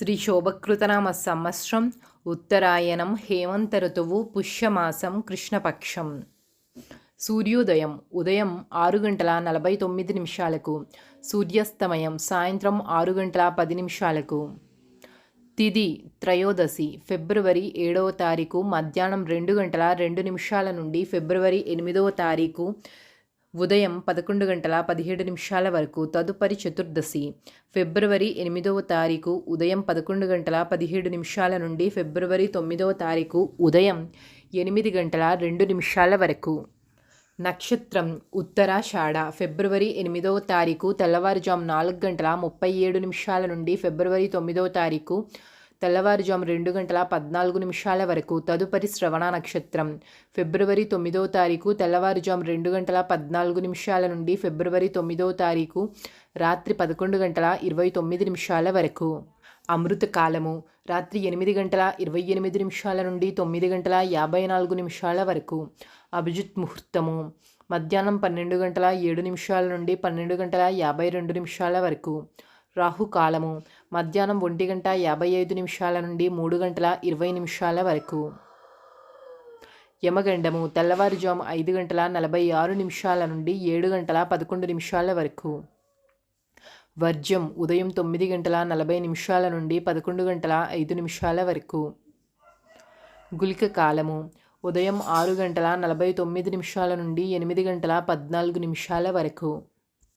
శ్రీ శోభకృతనామ సంవత్సరం ఉత్తరాయణం హేమంత ఋతువు పుష్యమాసం కృష్ణపక్షం. సూర్యోదయం ఉదయం 6:49 సూర్యాస్తమయం సాయంత్రం 6:10. తిథి త్రయోదశి ఫిబ్రవరి 7వ తారీఖు మధ్యాహ్నం 2:02 నుండి ఫిబ్రవరి 8వ తారీఖు ఉదయం 11:17 వరకు. తదుపరి చతుర్దశి ఫిబ్రవరి 8వ తారీఖు ఉదయం 11:17 నుండి ఫిబ్రవరి 9వ తారీఖు ఉదయం 8:02 వరకు. నక్షత్రం ఉత్తరాషాఢ ఫిబ్రవరి 8వ తారీఖు తెల్లవారుజాము 4:37 నుండి ఫిబ్రవరి 9వ తారీఖు తెల్లవారుజాము 2:14 వరకు. తదుపరి శ్రవణ నక్షత్రం ఫిబ్రవరి 9వ తారీఖు తెల్లవారుజాము 2:14 నుండి ఫిబ్రవరి 9వ తారీఖు రాత్రి 11:29 వరకు. అమృత కాలము రాత్రి 8:28 నుండి 9:54 వరకు. అభిజిత్ ముహూర్తము మధ్యాహ్నం 12:07 నుండి 12:52 వరకు. రాహుకాలము మధ్యాహ్నం 1:55 నుండి 3:20 వరకు. యమగండము తెల్లవారుజాము 5:46 నుండి 7:11 వరకు. వర్జ్యం ఉదయం 9:40 నుండి 11:05 వరకు. గుళిక కాలము ఉదయం 6:49 నుండి 8:14 వరకు.